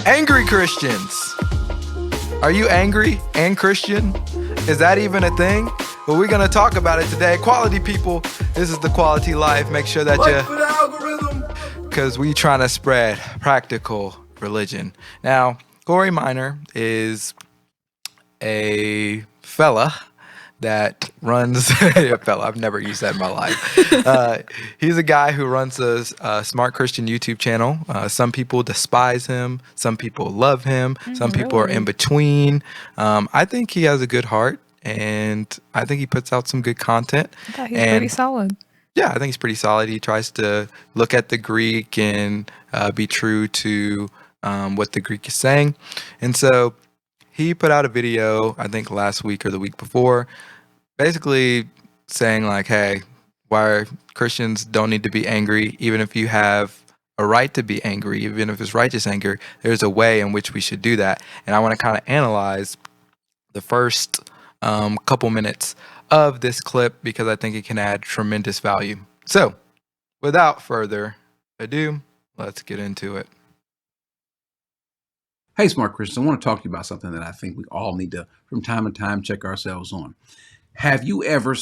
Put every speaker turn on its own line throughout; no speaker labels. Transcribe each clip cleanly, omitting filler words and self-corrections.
Angry Christians. Are you angry and Christian? Is that even a thing? Well, we're going to talk about it today. Quality people, this is the quality life. Make sure that because we trying to spread practical religion. Now, Corey Minor is a fella that runs a fella. I've never used that in my life. He's a guy who runs a Smart Christian YouTube channel. Some people despise him. Some people love him. Some people are in between. I think he has a good heart, and I think he puts out some good content.
I thought he was pretty solid.
Yeah, I think he's pretty solid. He tries to look at the Greek and be true to what the Greek is saying. And so he put out a video, I think last week or the week before, basically saying like, hey, why Christians don't need to be angry, even if you have a right to be angry, even if it's righteous anger, there's a way in which we should do that. And I want to kind of analyze the first couple minutes of this clip because I think it can add tremendous value. So without further ado, let's get into it.
Hey, Smart Christians, I want to talk to you about something that I think we all need to, from time to time, check ourselves on. Have you ever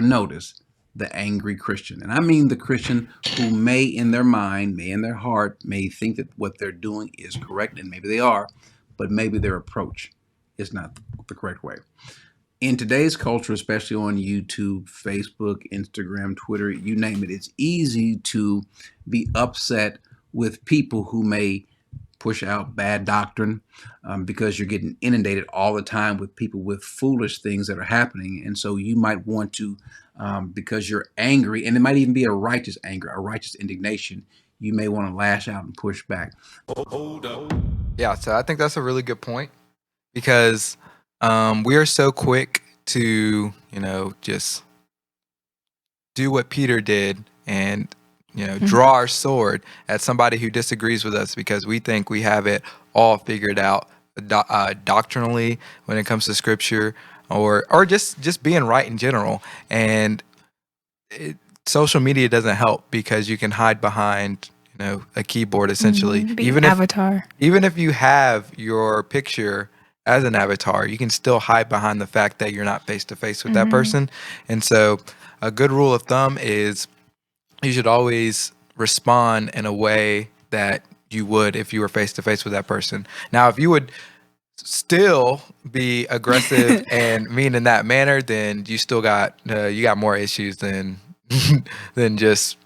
noticed the angry Christian? And I mean the Christian who may in their mind, may in their heart, may think that what they're doing is correct, and maybe they are, but maybe their approach is not the correct way. In today's culture, especially on YouTube, Facebook, Instagram, Twitter, you name it, it's easy to be upset with people who may push out bad doctrine because you're getting inundated all the time with people with foolish things that are happening. And so you might want to, because you're angry, and it might even be a righteous anger, a righteous indignation, you may want to lash out and push back.
Yeah, so I think that's a really good point because we are so quick to, just do what Peter did and draw our sword at somebody who disagrees with us because we think we have it all figured out doctrinally when it comes to scripture or just being right in general. And social media doesn't help because you can hide behind a keyboard essentially.
Even avatar.
Even if you have your picture as an avatar, you can still hide behind the fact that you're not face to face with that person. And so a good rule of thumb is you should always respond in a way that you would if you were face to face with that person. Now, if you would still be aggressive and mean in that manner, then you still got more issues than just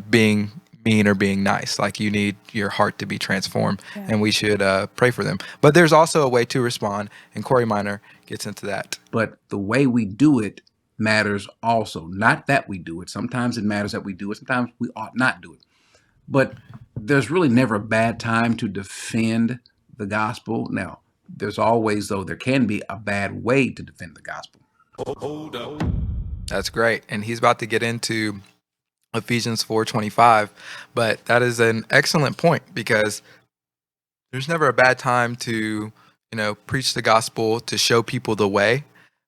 being mean or being nice. Like you need your heart to be transformed, and we should pray for them. But there's also a way to respond, and Corey Minor gets into that.
But the way we do it matters also. Not that we do it. Sometimes it matters that we do it. Sometimes we ought not do it. But there's really never a bad time to defend the gospel. Now, there's always, though, there can be a bad way to defend the gospel.
That's great. And he's about to get into Ephesians 4:25, but that is an excellent point because there's never a bad time to, preach the gospel, to show people the way,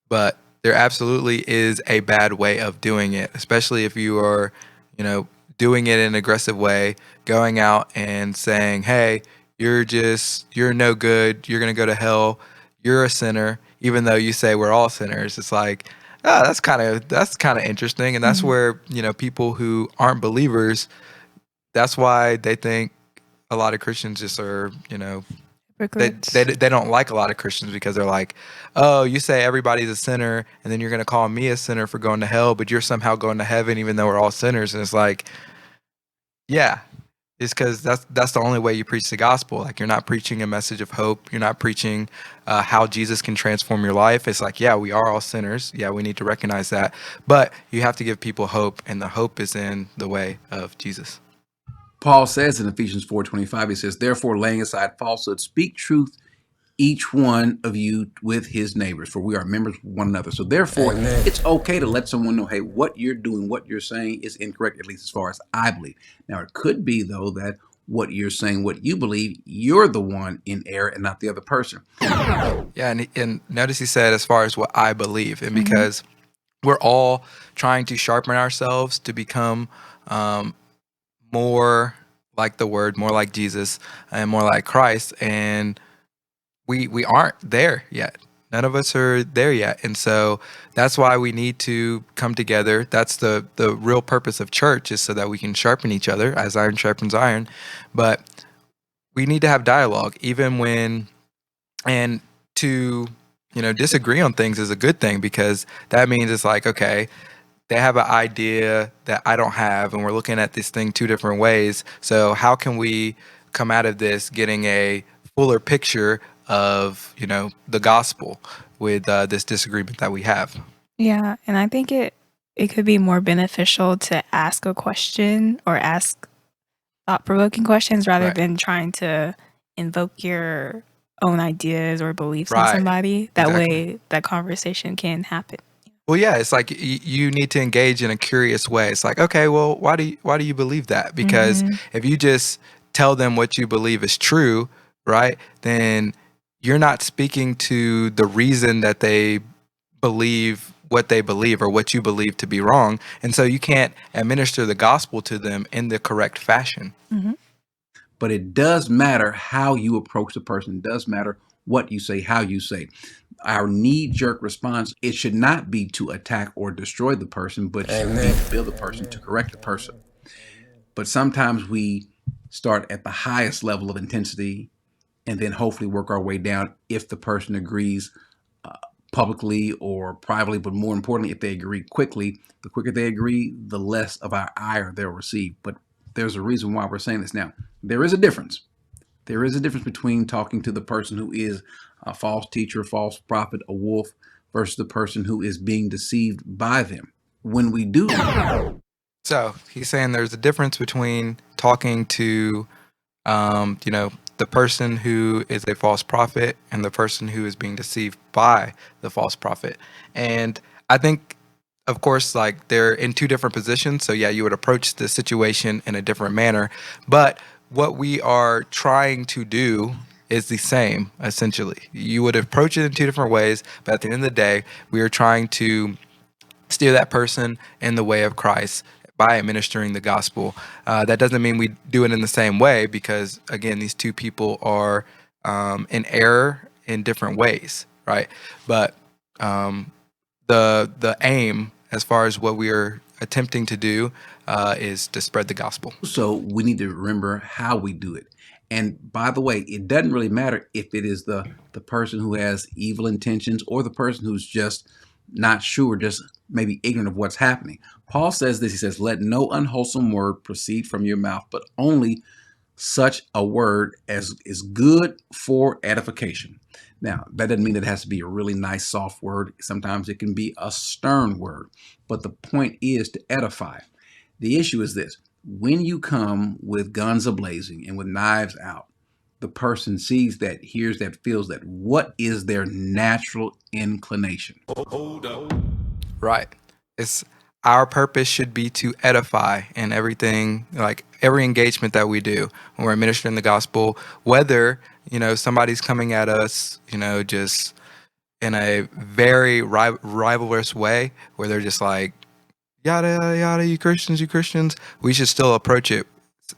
but there absolutely is a bad way of doing it, especially if you are, doing it in an aggressive way, going out and saying, hey, you're no good, you're going to go to hell, you're a sinner, even though you say we're all sinners. It's like, that's kind of interesting. And that's where, people who aren't believers, that's why they think a lot of Christians just are, they don't like a lot of Christians because they're like, oh, you say everybody's a sinner and then you're going to call me a sinner for going to hell, but you're somehow going to heaven even though we're all sinners. And it's like, yeah, it's because that's the only way you preach the gospel. Like you're not preaching a message of hope. You're not preaching how Jesus can transform your life. It's like, yeah, we are all sinners. Yeah, we need to recognize that. But you have to give people hope, and the hope is in the way of Jesus.
Paul says in Ephesians 4:25, he says, therefore, laying aside falsehood, speak truth, each one of you with his neighbors, for we are members of one another. So therefore, it's okay to let someone know, hey, what you're doing, what you're saying is incorrect, at least as far as I believe. Now, it could be, though, that what you're saying, what you believe, you're the one in error and not the other person.
Yeah, and notice he said, as far as what I believe, and because we're all trying to sharpen ourselves to become more like the Word, more like Jesus, and more like Christ. And we aren't there yet. None of us are there yet. And so that's why we need to come together. That's the real purpose of church, is so that we can sharpen each other as iron sharpens iron. But we need to have dialogue, even when, and to, disagree on things is a good thing, because that means it's like, okay, they have an idea that I don't have, and we're looking at this thing two different ways. So how can we come out of this getting a fuller picture of, the gospel with this disagreement that we have?
Yeah, and I think it could be more beneficial to ask a question or ask thought-provoking questions rather
Right.
than trying to invoke your own ideas or beliefs on
Right.
somebody. That
Exactly.
way that conversation can happen.
Well, yeah, it's like you need to engage in a curious way. It's like, okay, well, why do you believe that? Because if you just tell them what you believe is true, right, then you're not speaking to the reason that they believe what they believe or what you believe to be wrong. And so you can't administer the gospel to them in the correct fashion.
But it does matter how you approach the person. It does matter what you say, how you say. Our knee-jerk response, it should not be to attack or destroy the person, but should be to build the person, to correct the person. But sometimes we start at the highest level of intensity and then hopefully work our way down if the person agrees publicly or privately, but more importantly, if they agree quickly. The quicker they agree, the less of our ire they'll receive. But there's a reason why we're saying this now. There is a difference. There is a difference between talking to the person who is a false teacher, false prophet, a wolf, versus the person who is being deceived by them. When we do,
So he's saying there's a difference between talking to, the person who is a false prophet and the person who is being deceived by the false prophet. And I think, of course, like they're in two different positions. So yeah, you would approach the situation in a different manner. But what we are trying to do is the same, essentially. You would approach it in two different ways, but at the end of the day, we are trying to steer that person in the way of Christ by administering the gospel. That doesn't mean we do it in the same way, because again, these two people are in error in different ways, right? But the aim, as far as what we are attempting to do, is to spread the gospel.
so we need to remember how we do it. And by the way, it doesn't really matter if it is the person who has evil intentions or the person who's just not sure, just maybe ignorant of what's happening. Paul says this. He says, let no unwholesome word proceed from your mouth, but only such a word as is good for edification. Now, that doesn't mean it has to be a really nice, soft word. Sometimes it can be a stern word. But the point is to edify. The issue is this. When you come with guns a-blazing and with knives out, the person sees that, hears that, feels that. What is their natural inclination?
Right. It's our purpose should be to edify in everything, like every engagement that we do when we're administering the gospel, whether, somebody's coming at us, just in a very rivalrous way where they're just like, yada, yada, you Christians, we should still approach it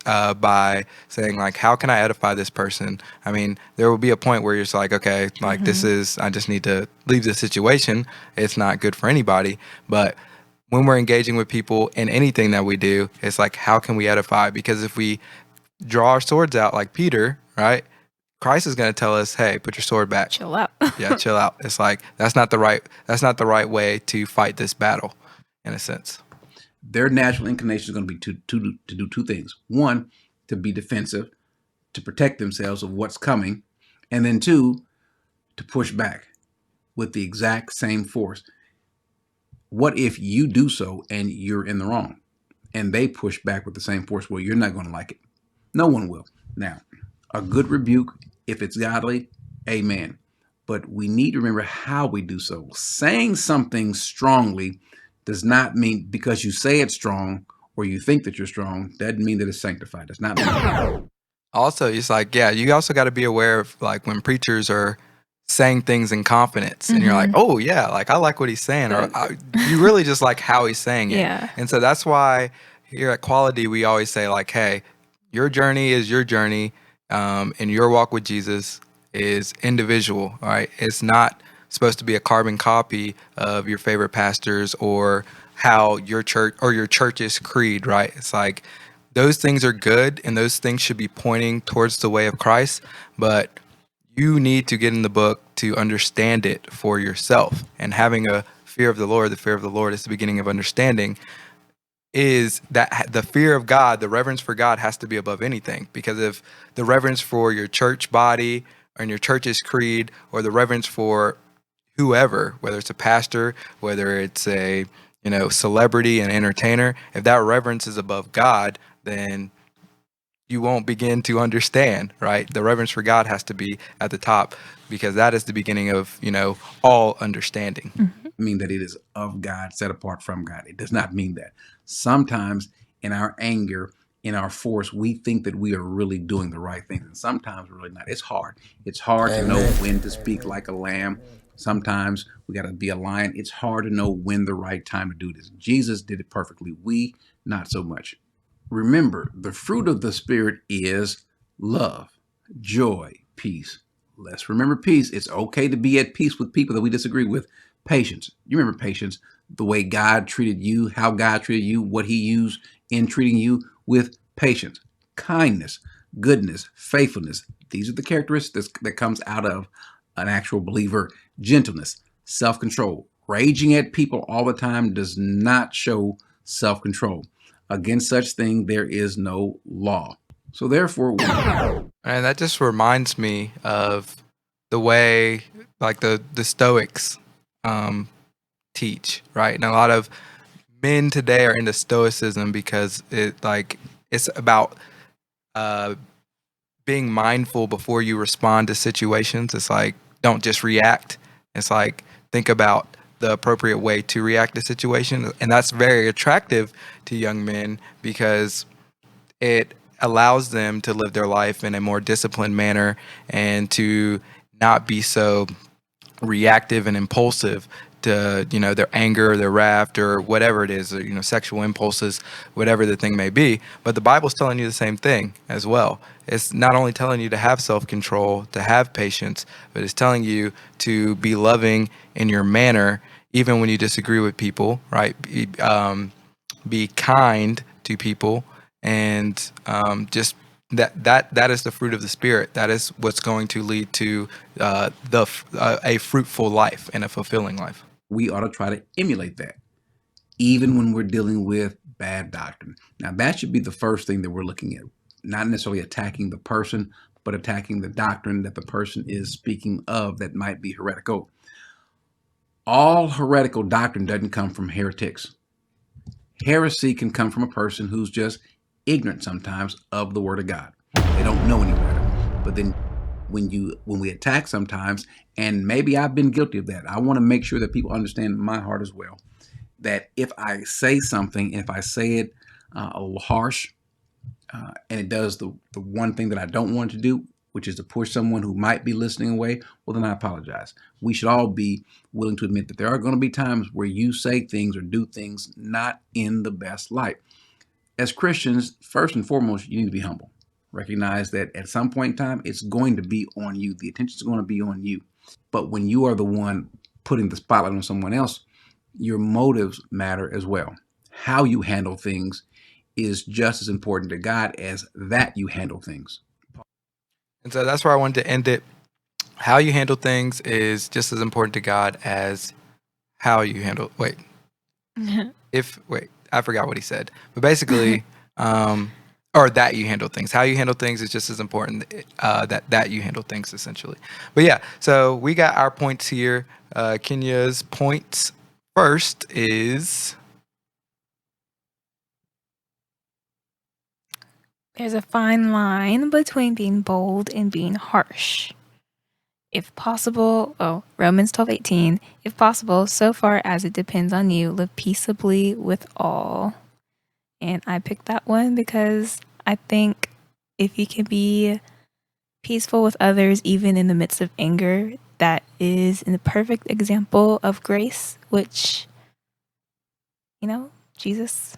by saying, like, how can I edify this person? I mean, there will be a point where you're just like, okay, like I just need to leave this situation. It's not good for anybody. But when we're engaging with people in anything that we do, it's like, how can we edify? Because if we draw our swords out like Peter, right, Christ is going to tell us, hey, put your sword back.
Chill out.
Yeah, chill out. It's like, that's not the right way to fight this battle, in a sense.
Their natural inclination is going to be to do two things. One, to be defensive, to protect themselves of what's coming. And then two, to push back with the exact same force. What if you do so and you're in the wrong and they push back with the same force? Well, you're not going to like it. No one will. Now, a good rebuke, if it's godly, amen. But we need to remember how we do so. Saying something strongly does not mean because you say it's strong or you think that you're strong, doesn't mean that it's sanctified. That's not mean.
Also, it's like, yeah, you also got to be aware of, like, when preachers are saying things in confidence and you're like, oh yeah, like I like what he's saying, or you really just like how he's saying it.
Yeah.
And so that's why here at Quality we always say, like, hey, Your journey is your journey, and your walk with Jesus is individual. All right, it's not supposed to be a carbon copy of your favorite pastors or how your church or your church's creed. Right? It's like those things are good, and those things should be pointing towards the way of Christ, but you need to get in the book to understand it for yourself. And having a fear of the Lord, the fear of the Lord is the beginning of understanding, is that the fear of God, the reverence for God has to be above anything. Because if the reverence for your church body and your church's creed, or the reverence for whoever, whether it's a pastor, whether it's a celebrity and entertainer, if that reverence is above God, then you won't begin to understand, right? The reverence for God has to be at the top, because that is the beginning of all understanding.
Mean that it is of God, set apart from God. It does not mean that. Sometimes in our anger, in our force, we think that we are really doing the right thing, and sometimes we're really not. It's hard. It's hard to know when to speak like a lamb. Sometimes we got to be a lion. It's hard to know when the right time to do this. Jesus did it perfectly. We, not so much. Remember, the fruit of the Spirit is love, joy, peace. Let's remember peace. It's okay to be at peace with people that we disagree with. Patience. You remember patience, the way God treated you, how God treated you, what he used in treating you with patience. Kindness, goodness, faithfulness. These are the characteristics that comes out of an actual believer. Gentleness, self-control. Raging at people all the time does not show self-control. Against such thing, there is no law. So therefore,
And that just reminds me of the way like the Stoics teach, right? And a lot of men today are into Stoicism because it's about uh, being mindful before you respond to situations. It's like, don't just react. It's like, think about the appropriate way to react to situation. And that's very attractive to young men because it allows them to live their life in a more disciplined manner and to not be so reactive and impulsive to their anger, their wrath, or whatever it is, or, sexual impulses, whatever the thing may be. But the Bible's telling you the same thing as well. It's not only telling you to have self-control, to have patience, but it's telling you to be loving in your manner, even when you disagree with people, right? Be kind to people, and just that is the fruit of the Spirit. That is what's going to lead to a fruitful life and a fulfilling life.
we ought to try to emulate that, even when we're dealing with bad doctrine. Now, that should be the first thing that we're looking at, not necessarily attacking the person, but attacking the doctrine that the person is speaking of that might be heretical. All heretical doctrine doesn't come from heretics. Heresy can come from a person who's just ignorant sometimes of the Word of God. They don't know any better. But then when we attack sometimes, and maybe I've been guilty of that, I want to make sure that people understand my heart as well. That if I say something, if I say it a little harsh, and it does the one thing that I don't want it to do, which is to push someone who might be listening away, well, then I apologize. We should all be willing to admit that there are going to be times where you say things or do things not in the best light. As Christians, first and foremost, you need to be humble. Recognize that at some point in time, it's going to be on you. The attention is going to be on you. But when you are the one putting the spotlight on someone else, your motives matter as well. How you handle things is just as important to God as that you handle things.
And so that's where I wanted to end it. How you handle things is just as important to God as how you handle. Wait, I forgot what he said. But basically, or that you handle things. How you handle things is just as important that you handle things, essentially. But yeah, so we got our points here. Kenya's points first is
There's a fine line between being bold and being harsh. If possible, Romans 12:18, if possible, so far as it depends on you, live peaceably with all. And I picked that one because I think if you can be peaceful with others, even in the midst of anger, that is a perfect example of grace, which, Jesus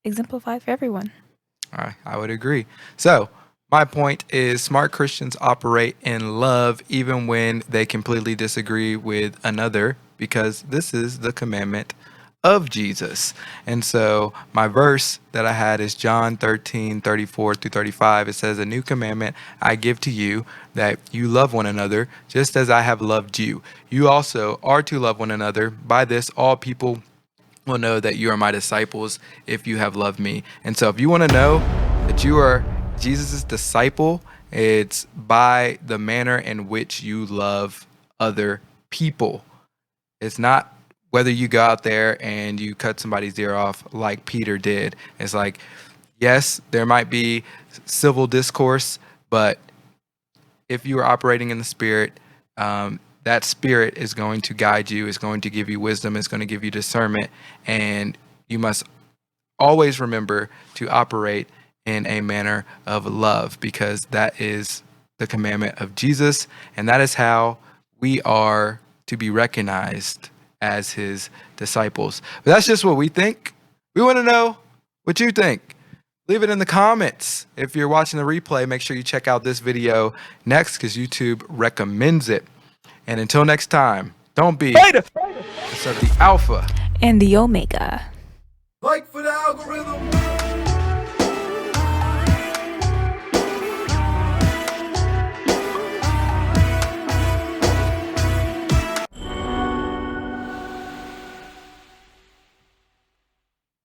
exemplified for everyone.
I would agree. So, my point is smart Christians operate in love even when they completely disagree with another, because this is the commandment of Jesus. And so, my verse that I had is John 13:34 through 35. It says, "A new commandment I give to you, that you love one another, just as I have loved you. You also are to love one another. By this, all people will know that you are my disciples if you have loved me." And so if you want to know that you are Jesus' disciple, it's by the manner in which you love other people. It's not whether you go out there and you cut somebody's ear off like Peter did. It's like, yes, there might be civil discourse, but if you are operating in the Spirit, that Spirit is going to guide you, is going to give you wisdom, is going to give you discernment, and you must always remember to operate in a manner of love, because that is the commandment of Jesus, and that is how we are to be recognized as his disciples. But that's just what we think. We want to know what you think. Leave it in the comments. If you're watching the replay, make sure you check out this video next, because YouTube recommends it. And until next time, don't be the Alpha
And the Omega.
Like for the algorithm.